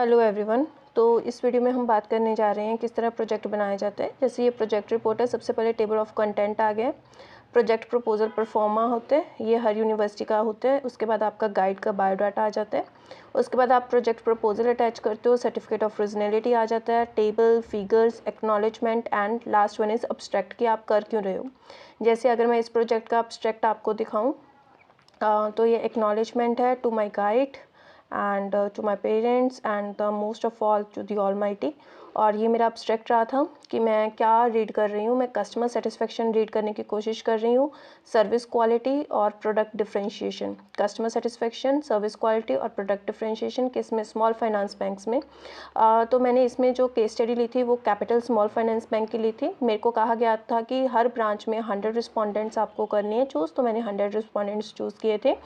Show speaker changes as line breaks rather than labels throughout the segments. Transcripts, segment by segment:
Hello everyone. तो इस video में हम बात करने जा रहे हैं किस तरह प्रोजेक्ट बनाया जाता है। जैसे ये प्रोजेक्ट रिपोर्ट है, सबसे पहले टेबल ऑफ कंटेंट आ गया, प्रोजेक्ट प्रपोजल परफॉर्मा होते हैं, ये हर यूनिवर्सिटी का होता है। उसके बाद आपका गाइड का बायोडाटा आ जाता है। उसके बाद आप प्रोजेक्ट प्रपोजल अटैच करते हो, सर्टिफिकेट ऑफ ओरिजिनलिटी आ जाता है, table, figures, acknowledgement and last one is abstract कि आप कर क्यों रहे हो। जैसे अगर मैं इस प्रोजेक्ट का अब्स्ट्रैक्ट आपको दिखाऊँ तो ये एक्नॉलेजमेंट है to my guide and to my parents and the most of all to the almighty। और ये मेरा अब्स्ट्रैक्ट रहा था कि मैं क्या रीड कर रही हूँ। मैं कस्टमर सेटिस्फेक्शन रीड करने की कोशिश कर रही हूँ, सर्विस क्वालिटी और product differentiation. Customer satisfaction, service quality और प्रोडक्ट डिफरेंशिएशन किस में? स्मॉल फाइनेंस बैंक्स में। तो मैंने इसमें जो केस स्टडी ली थी वो कैपिटल स्मॉल फाइनेंस बैंक की ली थी। मेरे को कहा गया था कि हर ब्रांच में 100 रिस्पॉन्डेंट्स आपको करनी है चूज़, तो मैंने 100 रिस्पॉन्डेंट्स चूज़ किए थे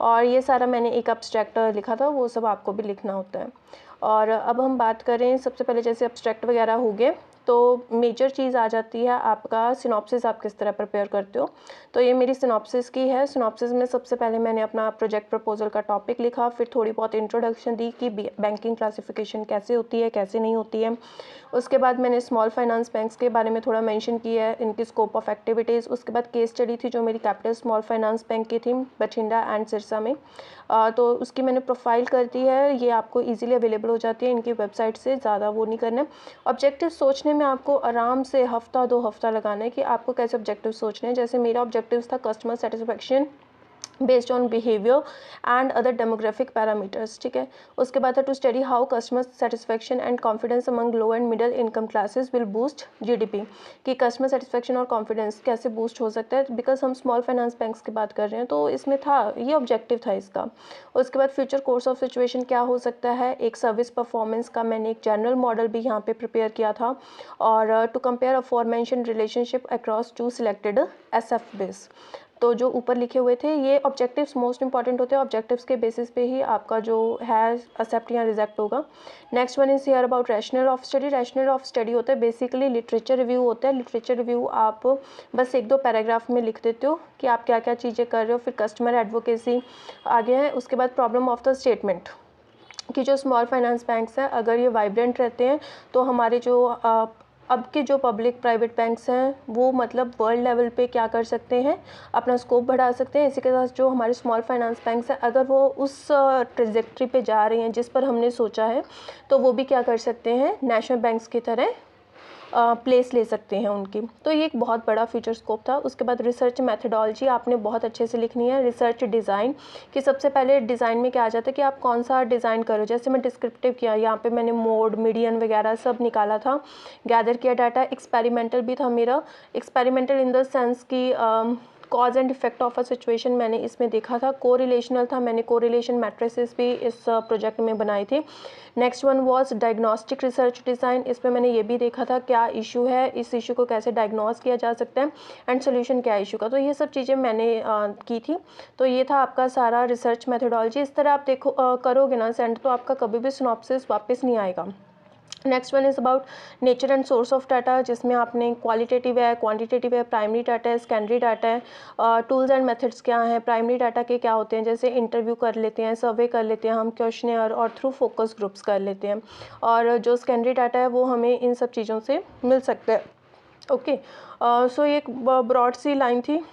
और ये सारा मैंने एक अब्स्ट्रैक्ट लिखा था, वो सब आपको भी लिखना होता है। और अब हम बात करें, सबसे पहले जैसे अब्स्ट्रैक्ट वगैरह हो गए तो मेजर चीज़ आ जाती है आपका सिनॉप्सिस, आप किस तरह प्रिपेयर करते हो। तो ये मेरी सिनॉप्सिस की है। सिनॉप्सिस में सबसे पहले मैंने अपना प्रोजेक्ट प्रपोजल का टॉपिक लिखा, फिर थोड़ी बहुत इंट्रोडक्शन दी कि बैंकिंग क्लासिफिकेशन कैसे होती है, कैसे नहीं होती है। उसके बाद मैंने स्मॉल फाइनेंस बैंक्स के बारे में थोड़ा मेंशन किया है, इनकी स्कोप ऑफ एक्टिविटीज़। उसके बाद केस स्टडी थी जो मेरी कैपिटल स्मॉल फाइनेंस बैंक की थी, बठिंडा एंड सिरसा में। तो उसकी मैंने प्रोफाइल कर दी है, ये आपको इजीली अवेलेबल हो जाती है इनकी वेबसाइट से, ज़्यादा वो नहीं करना है। ऑब्जेक्टिव सोचने में आपको आराम से हफ्ता 2 हफ्ता लगाना है कि आपको कैसे ऑब्जेक्टिव सोचने हैं। जैसे मेरा ऑब्जेक्टिव था customer satisfaction based on behaviour and other demographic parameters, ठीक है। उसके बाद है to study how customer satisfaction and confidence among low and middle income classes will boost GDP, कि कस्टमर सेटिस्फेक्शन और कॉन्फिडेंस कैसे बूस्ट हो सकता है, बिकॉज हम स्मॉल फाइनेंस बैंक्स की बात कर रहे हैं। तो इसमें था, ये ऑब्जेक्टिव था इसका। उसके बाद फ्यूचर कोर्स ऑफ सिचुएशन क्या हो सकता है, एक सर्विस परफॉर्मेंस का मैंने एक जनरल मॉडल भी यहाँ पे प्रिपेयर किया था, और to compare aforementioned relationship across two selected SF base. तो जो ऊपर लिखे हुए थे ये ऑब्जेक्टिव्स मोस्ट इंपॉर्टेंट होते हैं, ऑब्जेक्टिव्स के बेसिस पे ही आपका जो है एक्सेप्ट या रिजेक्ट होगा। Next one is here about rational of study. Rational of study होता है बेसिकली लिटरेचर रिव्यू होता है। लिटरेचर रिव्यू आप बस 1-2 पैराग्राफ में लिख देते हो कि आप क्या क्या चीज़ें कर रहे हो। फिर कस्टमर एडवोकेसी आगे है। उसके बाद प्रॉब्लम ऑफ द स्टेटमेंट, कि जो स्मॉल फाइनेंस बैंक्स हैं अगर ये वाइब्रेंट रहते हैं तो हमारे जो अब के जो पब्लिक प्राइवेट बैंक्स हैं वो मतलब वर्ल्ड लेवल पे क्या कर सकते हैं, अपना स्कोप बढ़ा सकते हैं। इसी के साथ जो हमारे स्मॉल फाइनेंस बैंक्स हैं अगर वो उस ट्रेजेक्ट्री पे जा रही हैं जिस पर हमने सोचा है, तो वो भी क्या कर सकते हैं, नेशनल बैंक्स की तरह प्लेस ले सकते हैं उनकी। तो ये एक बहुत बड़ा फ्यूचर स्कोप था। उसके बाद रिसर्च मैथडोलॉजी आपने बहुत अच्छे से लिखनी है। रिसर्च डिज़ाइन, कि सबसे पहले डिज़ाइन में क्या आ जाता है कि आप कौन सा डिज़ाइन करो। जैसे मैं डिस्क्रिप्टिव किया, यहाँ पे मैंने मोड, मीडियन वगैरह सब निकाला था, गैदर किया डाटा। एक्सपेरिमेंटल भी था मेरा, एक्सपेरिमेंटल इन द सेंस की cause and effect of a situation मैंने इसमें देखा था। कोरिलेशनल था, मैंने कोरिलेशन मैट्रिसेस भी इस प्रोजेक्ट में बनाई थी। Next one was diagnostic research design. इसमें मैंने ये भी देखा था क्या इशू है, इस इशू को कैसे डायग्नोस किया जा सकता है एंड सोल्यूशन क्या है इशू का। तो ये सब चीज़ें मैंने की थी। तो ये था आपका सारा रिसर्च मेथोडोलॉजी। इस तरह आप देखो करोगे ना सेंड, तो आपका कभी भी सिनॉप्सिस वापस नहीं आएगा। Next one is about nature and source of data, जिसमें आपने क्वालिटेटिव है, क्वांटिटेटिव है, प्राइमरी डाटा है, सेकेंडरी डाटा है। टूल्स एंड मेथड्स क्या हैं, प्राइमरी डाटा के क्या होते हैं, जैसे इंटरव्यू कर लेते हैं, सर्वे कर लेते हैं हम, क्वेश्चनेयर और थ्रू फोकस ग्रुप्स कर लेते हैं। और जो सेकेंडरी डाटा है वो हमें इन सब चीज़ों से मिल सकता है। ओके, सो ये एक ब्रॉड सी लाइन थी,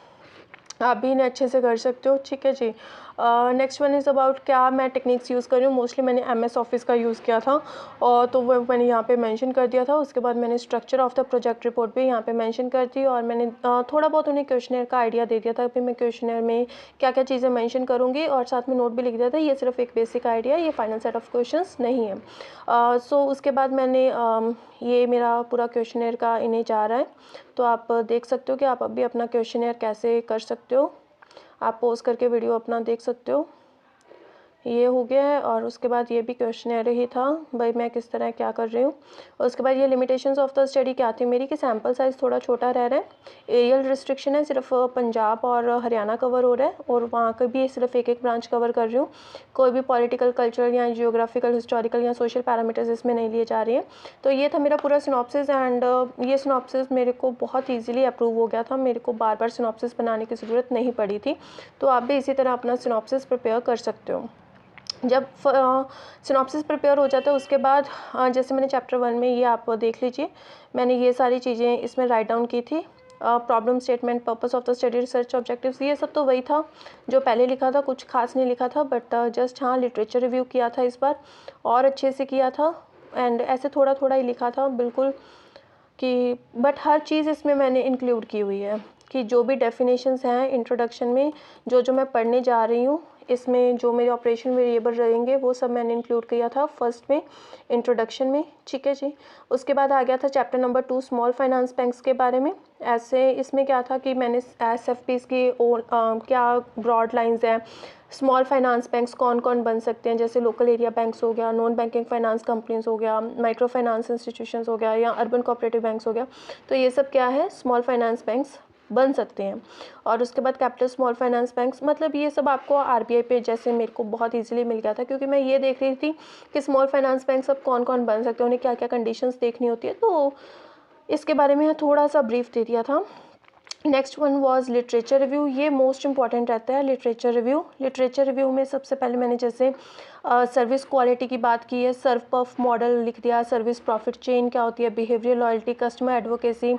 आप भी इन्हें अच्छे से कर सकते हो, ठीक है जी। नेक्स्ट वन इज़ अबाउट क्या मैं टेक्निक्स यूज़ कर रही हूँ। मोस्टली मैंने MS ऑफिस का यूज़ किया था, और तो वो मैंने यहाँ पे मेंशन कर दिया था। उसके बाद मैंने structure of the project report भी यहाँ पे मेंशन कर दी, और मैंने थोड़ा बहुत उन्हें क्वेश्चनर का आइडिया दे दिया था कि मैं क्वेश्चनर में क्या क्या चीज़ें मेंशन करूँगी, और साथ में नोट भी लिख दिया था। ये सिर्फ एक बेसिक आइडिया, ये फाइनल सेट ऑफ क्वेश्चन नहीं है। सो उसके बाद मैंने ये मेरा पूरा क्वेश्चनर का इन्हें जा रहा है, तो आप देख सकते हो कि आप अभी अपना क्वेश्चनर कैसे कर सकते हो। आप पॉज करके वीडियो अपना देख सकते हो। ये हो गया है, और उसके बाद ये भी क्वेश्चनर ही था भाई मैं किस तरह क्या कर रही हूँ। और उसके बाद ये लिमिटेशंस ऑफ द स्टडी क्या थी मेरी, कि सैम्पल साइज़ थोड़ा छोटा रह रहा है। एरियल रिस्ट्रिक्शन है, सिर्फ पंजाब और हरियाणा कवर हो रहा है, और वहाँ का भी सिर्फ एक ब्रांच कवर कर रही हूँ। कोई भी पॉलिटिकल, कल्चरल या जियोग्राफिकल, हिस्टोरिकल या सोशल पैरामीटर्स इसमें नहीं लिए जा रही है। तो ये था मेरा पूरा सिनॉप्सिस, एंड ये सिनॉप्सिस मेरे को बहुत ईजिली अप्रूव हो गया था। मेरे को बार बार सिनॉप्सिस बनाने की ज़रूरत नहीं पड़ी थी। तो आप भी इसी तरह अपना सिनॉप्सिस प्रिपेयर कर सकते हो। जब सिनॉप्सिस प्रिपेयर हो जाता है उसके बाद जैसे मैंने चैप्टर 1 में ये आप देख लीजिए, मैंने ये सारी चीज़ें इसमें राइट डाउन की थी। Problem statement, purpose of the study, research objectives, ये सब तो वही था जो पहले लिखा था, कुछ खास नहीं लिखा था, बट जस्ट हाँ लिटरेचर रिव्यू किया था इस बार और अच्छे से किया था। एंड ऐसे थोड़ा थोड़ा ही लिखा था बिल्कुल कि, बट हर चीज़ इसमें मैंने इंक्लूड की हुई है कि जो भी डेफिनेशंस हैं इंट्रोडक्शन में, जो मैं पढ़ने जा रही हूँ इसमें जो मेरे ऑपरेशन वेरिएबल रहेंगे वो सब मैंने इंक्लूड किया था फर्स्ट में इंट्रोडक्शन में। ठीक है जी। उसके बाद आ गया था chapter number 2 small finance banks के बारे में। ऐसे इसमें क्या था कि मैंने SFPs की क्या ब्रॉड लाइंस हैं, स्मॉल फाइनेंस बैंक्स कौन कौन बन सकते हैं, जैसे लोकल एरिया बैंक्स हो गया, नॉन बैंकिंग फाइनेंस कंपनीज हो गया, माइक्रो फाइनेंस इंस्टीट्यूशंस हो गया, या अर्बन कोऑपरेटिव बैंक्स हो गया, तो ये सब क्या है स्मॉल फाइनेंस बैंक्स बन सकते हैं। और उसके बाद कैपिटल स्मॉल फाइनेंस बैंक्स, मतलब ये सब आपको RBI पे जैसे मेरे को बहुत इजीली मिल गया था, क्योंकि मैं ये देख रही थी कि स्मॉल फाइनेंस बैंक सब कौन कौन बन सकते हैं, उन्हें क्या क्या कंडीशंस देखनी होती है, तो इसके बारे में थोड़ा सा ब्रीफ दे दिया था। Next one was literature review. ये मोस्ट इंपॉर्टेंट रहता है लिटरेचर रिव्यू। लिटरेचर रिव्यू में सबसे पहले मैंने जैसे सर्विस क्वालिटी की बात की है, सर्व पर्फ मॉडल लिख दिया, सर्विस प्रॉफिट चेन क्या होती है, behaviour loyalty, customer advocacy,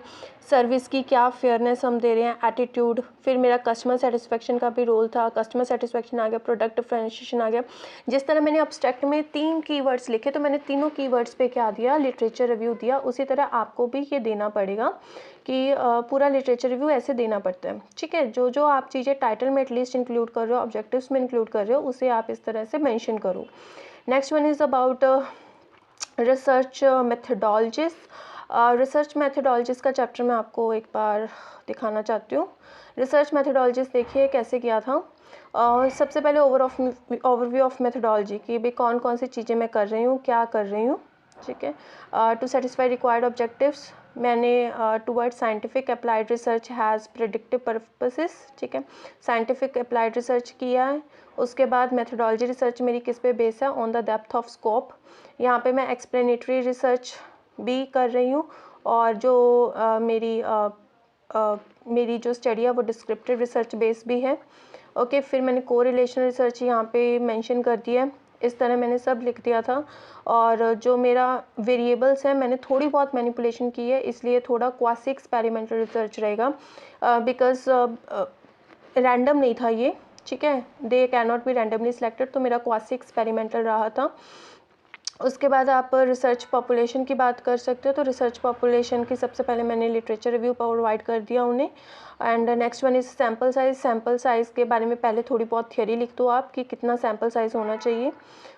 service की क्या फेयरनेस हम दे रहे हैं, एटीट्यूड, फिर मेरा कस्टमर सेटिस्फेक्शन का भी रोल था, कस्टमर सेटिस्फेक्शन आ गया, प्रोडक्ट डिफरेंशिएशन आ गया। जिस तरह मैंने अब्स्ट्रैक्ट में 3 कीवर्ड्स लिखे तो मैंने तीनों कीवर्ड्स पे क्या दिया, लिटरेचर रिव्यू दिया। उसी तरह आपको भी ये देना पड़ेगा कि पूरा लिटरेचर रिव्यू ऐसे देना पड़ता है। ठीक है, जो जो आप चीज़ें टाइटल में एटलीस्ट इंक्लूड कर रहे हो, ऑब्जेक्टिव्स में इंक्लूड कर रहे हो, उसे आप इस तरह से मेंशन करो। Next one is about research methodologies. Research methodologies का चैप्टर मैं आपको एक बार दिखाना चाहती हूँ। रिसर्च मेथडोलॉजीज देखिए कैसे किया था। सबसे पहले ओवरव्यू ऑफ मेथडोलॉजी कि भाई कौन कौन सी चीज़ें मैं कर रही हूँ, क्या कर रही हूँ। ठीक है। टू सेटिस्फाई रिक्वायर्ड ऑब्जेक्टिव्स, मैंने toward scientific applied research has predictive purposes. ठीक है, साइंटिफिक अप्लाइड रिसर्च किया है। उसके बाद मेथडोलॉजी रिसर्च मेरी किस पे बेस है, on the depth of scope. यहाँ पे मैं एक्सप्लेनेटरी रिसर्च भी कर रही हूँ, और जो मेरी जो स्टडी है वो डिस्क्रिप्टिव रिसर्च बेस भी है। ओके, फिर मैंने कोरिलेशन रिसर्च यहाँ पे मेंशन कर दिया है। इस तरह मैंने सब लिख दिया था। और जो मेरा वेरिएबल्स है मैंने थोड़ी बहुत मैनिपुलेशन की है, इसलिए थोड़ा क्वासी एक्सपेरिमेंटल रिसर्च रहेगा, बिकॉज रैंडम नहीं था ये। ठीक है, they can not be randomly selected, तो मेरा क्वासी एक्सपेरिमेंटल रहा था। उसके बाद आप रिसर्च पॉपुलेशन की बात कर सकते हो, तो रिसर्च पॉपुलेशन की सबसे पहले मैंने लिटरेचर रिव्यू प्रोवाइड कर दिया उन्हें। And next one is sample size. Sample size के बारे में पहले थोड़ी बहुत थियरी लिख दो आप कि कितना सैम्पल साइज़ होना चाहिए।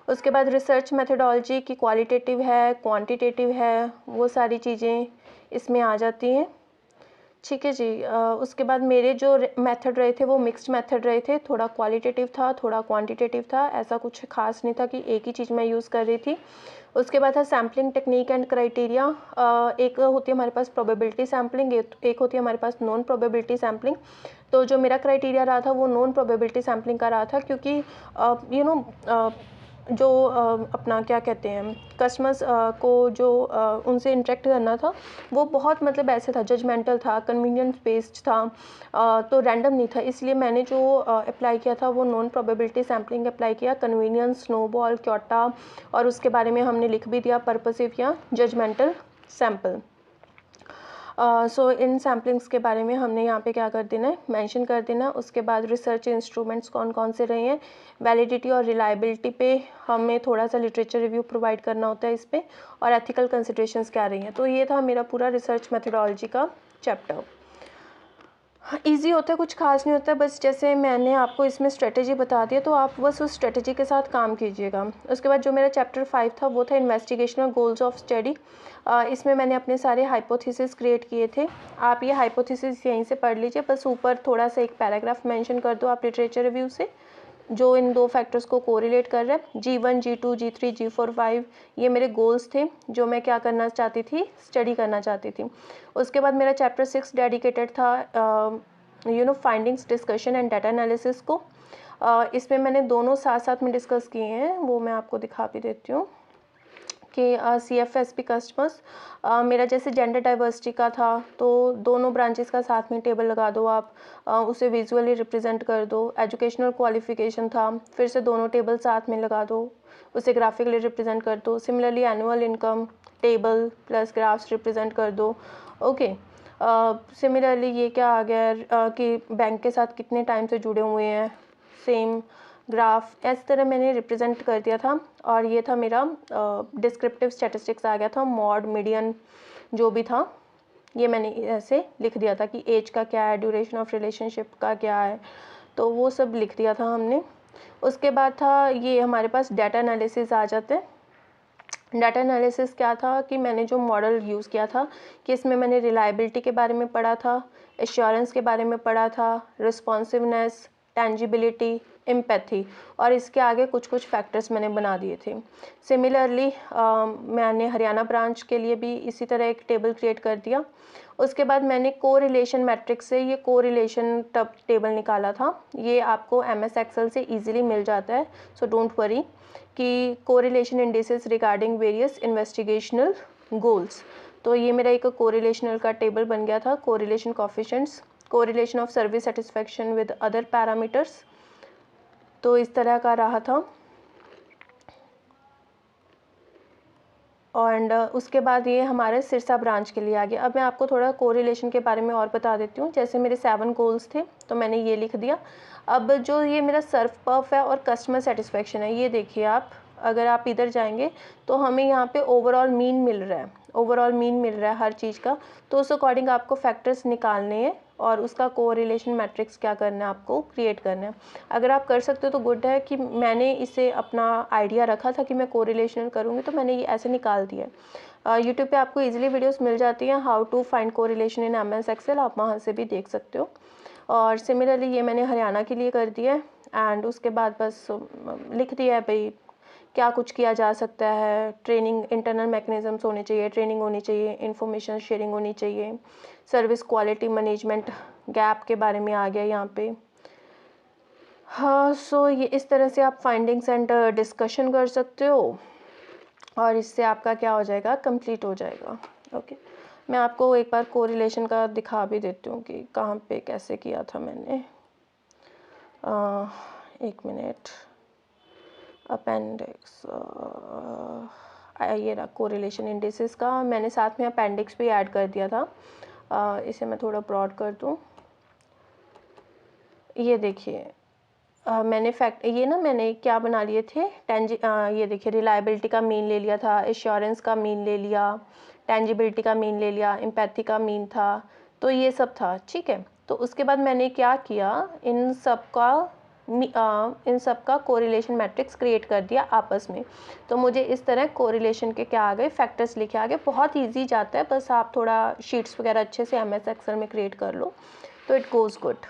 उसके बाद रिसर्च मेथडोलॉजी की क्वालिटेटिव है, क्वांटिटेटिव है, वो सारी चीज़ें इसमें आ जाती हैं। ठीक है जी। उसके बाद मेरे जो मेथड रहे थे वो मिक्स्ड मेथड रहे थे, थोड़ा क्वालिटेटिव था, थोड़ा क्वांटिटेटिव था, ऐसा कुछ खास नहीं था कि एक ही चीज़ मैं यूज़ कर रही थी। उसके बाद था सैम्पलिंग टेक्निक एंड क्राइटेरिया। एक होती है हमारे पास प्रोबेबिलिटी सैम्पलिंग, एक होती है हमारे पास नॉन प्रोबेबिलिटी सैम्पलिंग। तो जो मेरा क्राइटेरिया रहा था वो नॉन प्रोबेबिलिटी सैम्पलिंग का रहा था, क्योंकि जो अपना क्या कहते हैं कस्टमर्स को जो उनसे इंटरेक्ट करना था वो बहुत मतलब ऐसे था, जजमेंटल था, कन्वीनियंस बेस्ड था, तो रैंडम नहीं था। इसलिए मैंने जो अप्लाई किया था वो नॉन प्रोबेबिलिटी सैम्पलिंग अप्लाई किया, कन्वीनियंस, स्नोबॉल, क्योटा, और उसके बारे में हमने लिख भी दिया पर्पसिव या जजमेंटल सैम्पल। सो इन सैम्पलिंग्स के बारे में हमने यहाँ पे क्या कर देना है, मेंशन कर देना। उसके बाद रिसर्च इंस्ट्रूमेंट्स कौन कौन से रहे हैं, वैलिडिटी और रिलायबिलिटी पे हमें थोड़ा सा लिटरेचर रिव्यू प्रोवाइड करना होता है इस पर, और एथिकल कंसिडरेशंस क्या रही हैं। तो ये था मेरा पूरा रिसर्च मेथडोलॉजी का चैप्टर। ईजी होता है, कुछ खास नहीं होता है, बस जैसे मैंने आपको इसमें स्ट्रेटेजी बता दिया तो आप बस उस स्ट्रेटेजी के साथ काम कीजिएगा। उसके बाद जो मेरा चैप्टर 5 था वो था इन्वेस्टिगेशनल गोल्स ऑफ स्टडी। इसमें मैंने अपने सारे हाइपोथेसिस क्रिएट किए थे। आप ये हाइपोथेसिस यहीं से पढ़ लीजिए, बस ऊपर थोड़ा सा एक पैराग्राफ मेंशन कर दो आप लिटरेचर रिव्यू से, जो इन दो फैक्टर्स को कोरिलेट कर रहे हैं। G1, G2, G3, G4, 5 ये मेरे गोल्स थे जो मैं क्या करना चाहती थी, स्टडी करना चाहती थी। उसके बाद मेरा चैप्टर 6 डेडिकेटेड था findings, discussion and data analysis को। इसमें मैंने दोनों साथ साथ में डिस्कस किए हैं, वो मैं आपको दिखा भी देती हूँ कि CFSP कस्टमर्स, मेरा जैसे जेंडर डाइवर्सिटी का था तो दोनों ब्रांचेस का साथ में टेबल लगा दो आप, उसे विजुअली रिप्रेजेंट कर दो। एजुकेशनल क्वालिफिकेशन था, फिर से दोनों टेबल साथ में लगा दो, उसे ग्राफिकली रिप्रेजेंट कर दो। Similarly annual income table plus graphs represent कर दो। ओके, सिमिलरली ये क्या आ गया कि बैंक के साथ कितने टाइम से जुड़े हुए हैं, सेम ग्राफ इस तरह मैंने रिप्रेजेंट कर दिया था। और ये था मेरा डिस्क्रिप्टिव स्टैटिस्टिक्स आ गया था, मॉड मीडियन जो भी था ये मैंने ऐसे लिख दिया था कि एज का क्या है, ड्यूरेशन ऑफ रिलेशनशिप का क्या है, तो वो सब लिख दिया था हमने। उसके बाद था ये हमारे पास डाटा एनालिसिस आ जाते हैं। डाटा एनालिसिस क्या था कि मैंने जो मॉडल यूज़ किया था कि इसमें मैंने रिलायबिलिटी के बारे में पढ़ा था, एश्योरेंस के बारे में पढ़ा था, रिस्पॉन्सिवनेस, टेंजिबिलिटी, एम्पैथी, और इसके आगे कुछ कुछ फैक्टर्स मैंने बना दिए थे। सिमिलरली मैंने हरियाणा ब्रांच के लिए भी इसी तरह एक टेबल क्रिएट कर दिया। उसके बाद मैंने कोरिलेशन मैट्रिक्स से ये कोरिलेशन टेबल निकाला था। ये आपको MS एक्सेल से इजीली मिल जाता है, सो डोंट वरी, कि correlation indices regarding various investigational goals. तो ये मेरा एक कोरिलेशनल का टेबल बन गया था, correlation coefficients, correlation of service satisfaction with other parameters, तो इस तरह का रहा था। और उसके बाद ये हमारे सिरसा ब्रांच के लिए आ गया। अब मैं आपको थोड़ा कोरिलेशन के बारे में और बता देती हूँ। जैसे मेरे 7 गोल्स थे तो मैंने ये लिख दिया। अब जो ये मेरा सर्व पर्फ है और कस्टमर सेटिस्फेक्शन है, ये देखिए आप, अगर आप इधर जाएंगे तो हमें यहाँ पे ओवरऑल मीन मिल रहा है, ओवरऑल मीन मिल रहा है हर चीज़ का। तो उस अकॉर्डिंग आपको फैक्टर्स निकालने हैं और उसका कोरिलेशन मैट्रिक्स क्या करना है, आपको क्रिएट करना है। अगर आप कर सकते हो तो गुड है, कि मैंने इसे अपना आइडिया रखा था कि मैं कोरिलेशन करूँगी तो मैंने ये ऐसे निकाल दिया। यूट्यूब पे आपको इजीली वीडियोस मिल जाती हैं, how to find correlation in MS Excel, आप वहाँ से भी देख सकते हो। और सिमिलरली ये मैंने हरियाणा के लिए कर दिया है। एंड उसके बाद बस लिख दिया है भाई क्या कुछ किया जा सकता है। ट्रेनिंग, इंटरनल मैकेनिज्म्स होने चाहिए, ट्रेनिंग होनी चाहिए, इंफॉर्मेशन शेयरिंग होनी चाहिए, सर्विस क्वालिटी मैनेजमेंट गैप के बारे में आ गया यहाँ पे। हाँ, सो ये इस तरह से आप फाइंडिंग्स एंड डिस्कशन कर सकते हो और इससे आपका क्या हो जाएगा, कंप्लीट हो जाएगा। ओके, मैं आपको एक बार कोरिलेशन का दिखा भी देती हूँ कि कहाँ पे कैसे किया था मैंने। एक मिनट, अपेंडिक्स, ये रहा कोरिलेशन इंडिसेस का। मैंने साथ में अपेंडिक्स भी ऐड कर दिया था। इसे मैं थोड़ा ब्रॉड कर दूँ। ये देखिए मैंने ये ना मैंने क्या बना लिए थे, ये देखिए रिलायबिलिटी का मीन ले लिया था, एश्योरेंस का मीन ले लिया, टेंजिबिलिटी का मीन ले लिया, एम्पैथी का मीन था, तो ये सब था। ठीक है, तो उसके बाद मैंने क्या किया, इन सब का कोरिलेशन मैट्रिक्स क्रिएट कर दिया आपस में। तो मुझे इस तरह कोरिलेशन के क्या आ गए, फैक्टर्स लिखे आ गए। बहुत ईजी जाता है, बस आप थोड़ा शीट्स वगैरह अच्छे से MS एक्सेल में क्रिएट कर लो तो इट गोज़ गुड।